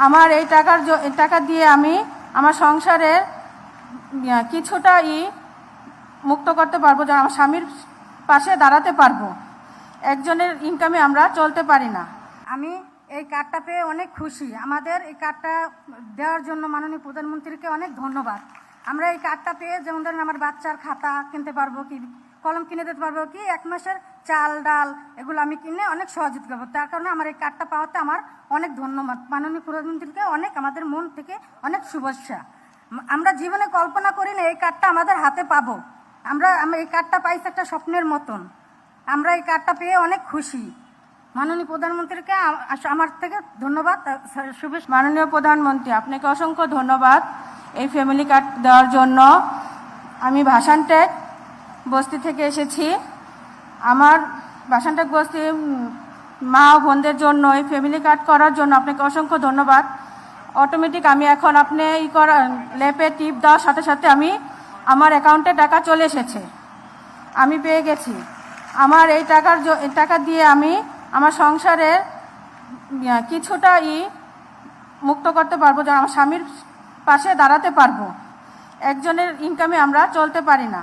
আমার এই টাকা দিয়ে আমি আমার সংসারের কিছুটা মুক্ত করতে পারবো, যেন আমার স্বামীর পাশে দাঁড়াতে পারবো। একজনের ইনকামে আমরা চলতে পারি না। আমি এই কার্ডটা পেয়ে অনেক খুশি। আমাদের এই কার্ডটা দেওয়ার জন্য মাননীয় প্রধানমন্ত্রীকে অনেক ধন্যবাদ। আমরা এই কার্ডটা পেয়ে যেমন ধরেন আমার বাচ্চার খাতা কিনতে পারবো, কি কলম কিনে দিতে পারবো, কি 1 মাসের চাল ডাল এগুলো আমি কিনে অনেক সহযোগিতা করবো। তার কারণে আমার এই কার্ডটা পাওয়াতে আমার অনেক ধন্যবাদ। মাননীয় প্রধানমন্ত্রীকে অনেক, আমাদের মন থেকে অনেক শুভেচ্ছা। আমরা জীবনে কল্পনা করি না এই কার্ডটা আমাদের হাতে পাবো। আমরা এই কার্ডটা পাইছি একটা স্বপ্নের মতন। আমরা এই কার্ডটা পেয়ে অনেক খুশি। মাননীয় প্রধানমন্ত্রীকে আমার থেকে ধন্যবাদ, শুভেচ্ছা। মাননীয় প্রধানমন্ত্রী, আপনাকে অসংখ্য ধন্যবাদ এই ফ্যামিলি কার্ড দেওয়ার জন্য। আমি ভাসানটেক বস্তি থেকে এসেছি। আমার ভাসানটেক বস্তি মা ও বোনদের জন্য এই ফ্যামিলি কার্ড করার জন্য আপনাকে অসংখ্য ধন্যবাদ। অটোমেটিক আমি এখন আপনি লেপে টিপ দেওয়ার সাথে সাথে আমার অ্যাকাউন্টে টাকা চলে এসেছে, আমি পেয়ে গেছি। আমার এই টাকা দিয়ে আমি আমার সংসারের কিছুটা মুক্ত করতে পারবো, যেন আমার স্বামীর পাশে দাঁড়াতে পারবো। একজনের ইনকামে আমরা চলতে পারি না।